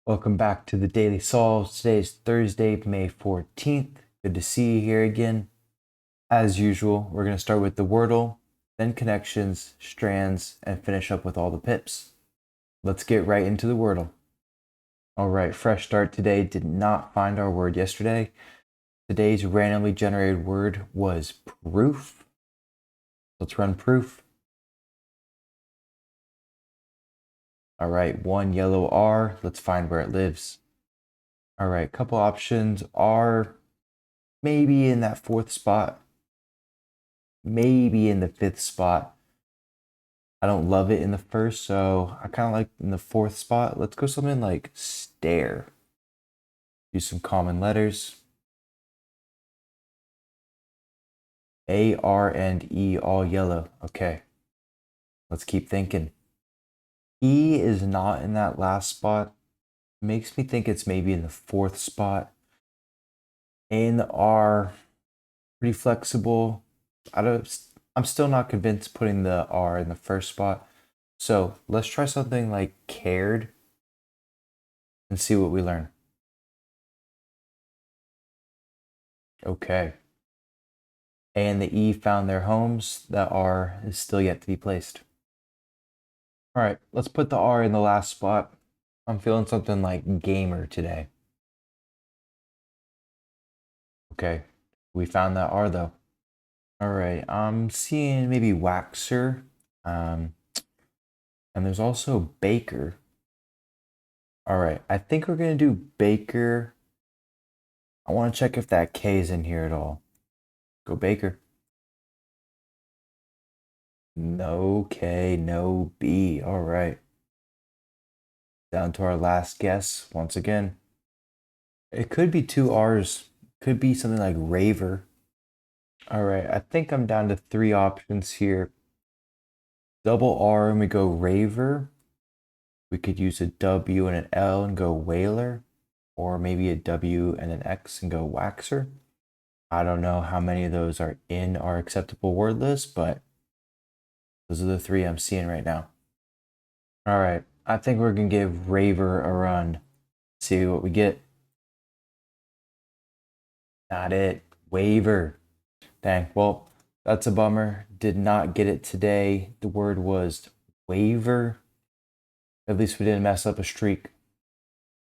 Welcome back to the Daily Solves. Today is Thursday, May 14th. Good to see you here again. As usual, we're going to start with the Wordle, then connections, strands, and finish up with all the pips. Let's get right into the Wordle. All right, fresh start today. Did not find our word yesterday. Today's randomly generated word was proof. Let's run proof. All right, one yellow R. Let's find where it lives. All right, couple options. R maybe in that fourth spot, maybe in the fifth spot. I don't love it in the first, so I kind of like in the fourth spot. Let's go something like stare. Use some common letters. A, R, and E all yellow. Okay, let's keep thinking. E is not in that last spot. Makes me think it's maybe in the fourth spot. A and the R, pretty flexible. I'm still not convinced putting the R in the first spot. So let's try something like cared and see what we learn. Okay. A and the E found their homes. The R is still yet to be placed. All right, let's put the R in the last spot. I'm feeling something like gamer today. Okay, we found that R though. All right, I'm seeing maybe waxer. And there's also baker. All right, I think we're gonna do baker. I want to check if that K is in here at all. Go baker. No K, no B. All right. Down to our last guess once again. It could be two R's. Could be something like raver. All right, I think I'm down to three options here. Double R and we go raver. We could use a W and an L and go whaler. Or maybe a W and an X and go waxer. I don't know how many of those are in our acceptable word list, but those are the three I'm seeing right now. All right, I think we're gonna give raver a run. See what we get. Not it. Waiver. Dang. Well, that's a bummer. Did not get it today. The word was waiver. At least we didn't mess up a streak.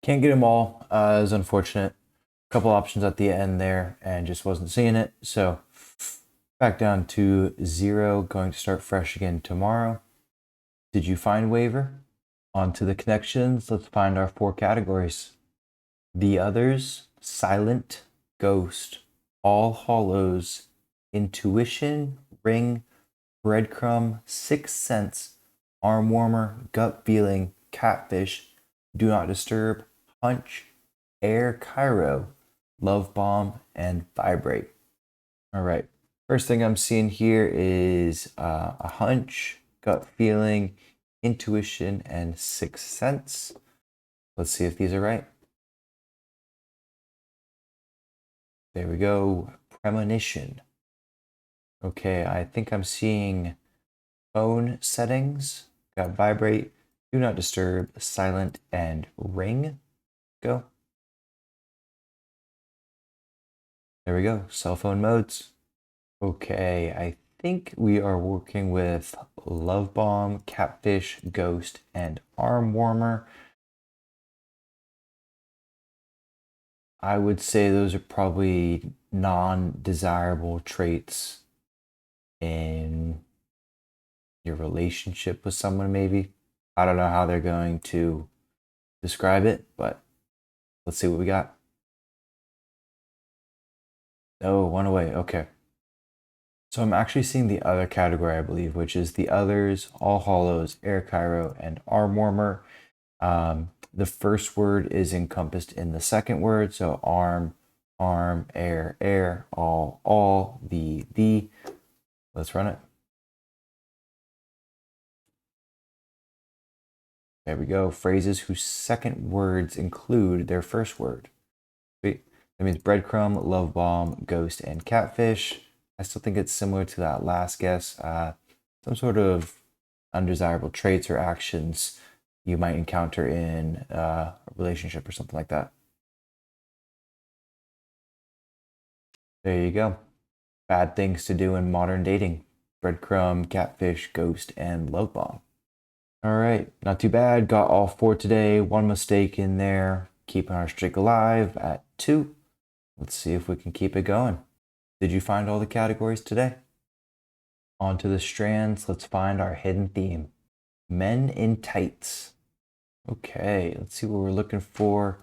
Can't get them all. It was unfortunate. A couple options at the end there and just wasn't seeing it. So back down to 0. Going to start fresh again tomorrow. Did you find waiver? On to the connections. Let's find our 4 categories. The others, silent, ghost, all hollows, intuition, ring, breadcrumb, sixth sense, arm warmer, gut feeling, catfish, do not disturb, hunch, air Cairo, love bomb, and vibrate. All right. First thing I'm seeing here is a hunch, gut feeling, intuition, and sixth sense. Let's see if these are right. There we go. Premonition. Okay, I think I'm seeing phone settings. Got vibrate, do not disturb, silent, and ring. Go. There we go. Cell phone modes. Okay, I think we are working with love bomb, catfish, ghost, and arm warmer. I would say those are probably non-desirable traits in your relationship with someone, maybe. I don't know how they're going to describe it, but let's see what we got. Oh, one away. Okay. So I'm actually seeing the other category, I believe, which is the others, all hollows, air Cairo, and arm warmer. The first word is encompassed in the second word. So arm, air, all, the. Let's run it. There we go. Phrases whose second words include their first word. That means breadcrumb, love bomb, ghost, and catfish. I still think it's similar to that last guess. Some sort of undesirable traits or actions you might encounter in a relationship or something like that. There you go. Bad things to do in modern dating: breadcrumb, catfish, ghost, and love bomb. All right, not too bad. Got all 4 today. 1 mistake in there. Keeping our streak alive at 2. Let's see if we can keep it going. Did you find all the categories today? On to the strands. Let's find our hidden theme. Men in tights. Okay, let's see what we're looking for.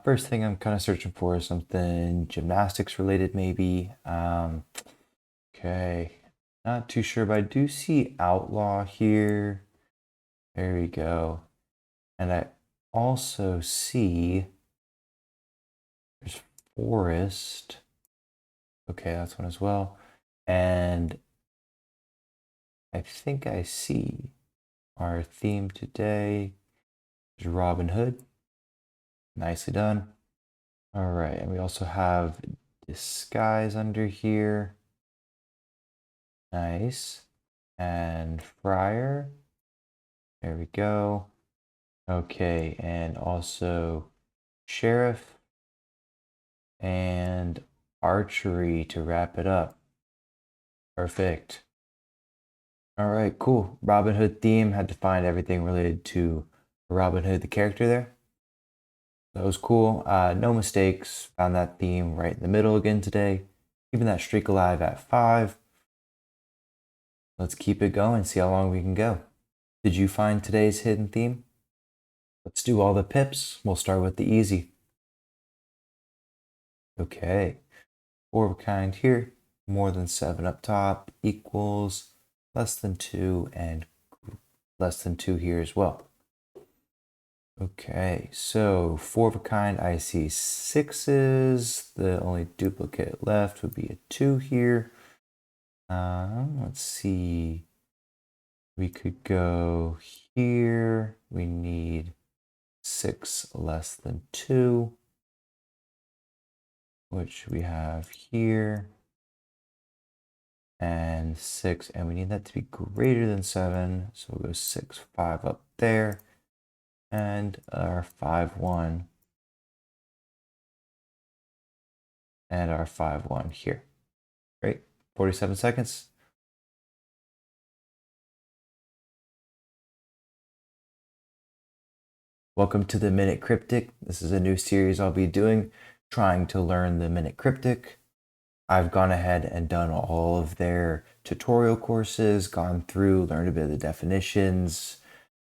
First thing I'm kind of searching for is something gymnastics related, maybe. Okay, not too sure, but I do see outlaw here. There we go. And I also see there's forest. Okay, that's one as well. And I think I see our theme today is Robin Hood. Nicely done. All right, and we also have disguise under here. Nice. And friar. There we go. Okay, and also sheriff and archery to wrap it up. Perfect. All right, cool. Robin Hood theme. Had to find everything related to Robin Hood, the character there. That was cool. No mistakes. Found that theme right in the middle again today. Keeping that streak alive at 5. Let's keep it going, see how long we can go. Did you find today's hidden theme? Let's do all the pips. We'll start with the easy. Okay. 4 of a kind here. More than 7 up top equals less than 2 and less than 2 here as well. Okay, so 4 of a kind, I see 6s. The only duplicate left would be a 2 here. Let's see. We could go here. We need 6 less than 2, which we have here. And 6, and we need that to be greater than 7. So we'll go 6, 5 up there. And our 5, 1. And our 5, 1 here. Great. 47 seconds. Welcome to the Minute Cryptic. This is a new series I'll be doing, trying to learn the Minute Cryptic. I've gone ahead and done all of their tutorial courses, gone through, learned a bit of the definitions,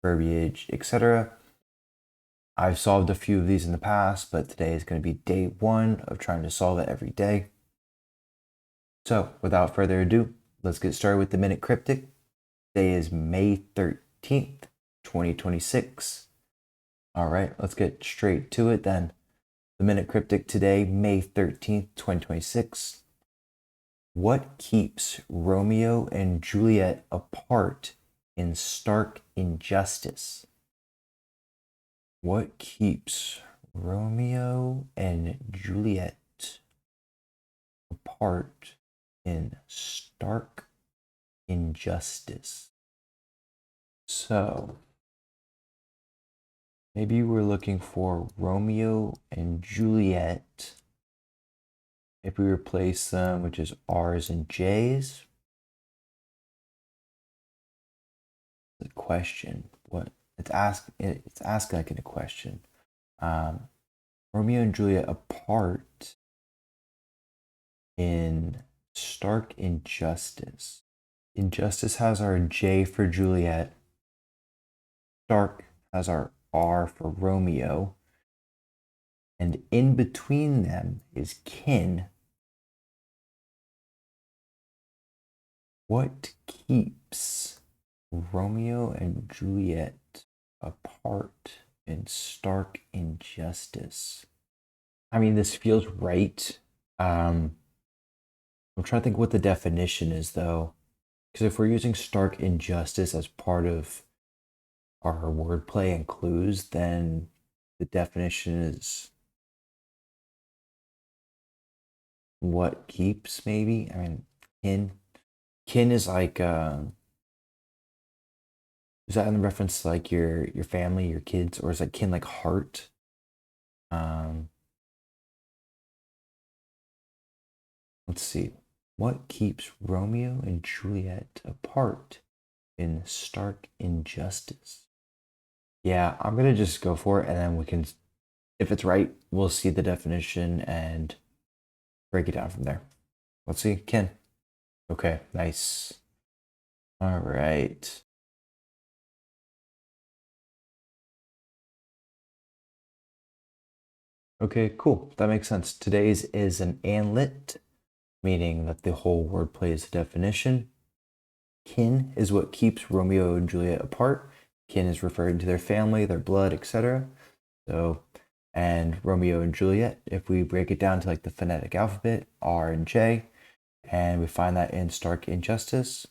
verbiage, etc. I've solved a few of these in the past, but today is going to be day 1 of trying to solve it every day. So without further ado, let's get started with the Minute Cryptic. Today is May 13th, 2026. All right, let's get straight to it then. The Minute Cryptic today, May 13th, 2026. What keeps Romeo and Juliet apart in stark injustice? What keeps Romeo and Juliet apart in stark injustice? So, maybe we're looking for Romeo and Juliet. If we replace them, which is R's and J's. The question, what it's asking like in a question. Romeo and Juliet apart in stark injustice. Injustice has our J for Juliet. Stark has our R for Romeo. And in between them is kin. What keeps Romeo and Juliet apart in stark injustice? I mean, this feels right. I'm trying to think what the definition is, though. Because if we're using stark injustice as part of our wordplay and clues, then the definition is what keeps, maybe? I mean, kin. Kin is like Is that in reference to like your family, your kids, or is that kin like heart? Um, let's see. What keeps Romeo and Juliet apart in stark injustice? Yeah, I'm gonna just go for it, and then we can, if it's right, we'll see the definition and break it down from there. Let's see, Ken. Okay, nice. All right. Okay, cool. That makes sense. Today's is an anlit, meaning that the whole wordplay is a definition. Kin is what keeps Romeo and Juliet apart. Kin is referring to their family, their blood, etc. So, and Romeo and Juliet, if we break it down to like the phonetic alphabet, R and J, and we find that in stark injustice,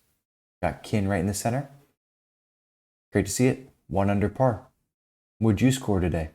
got kin right in the center. Great to see it. 1 under par. What'd you score today?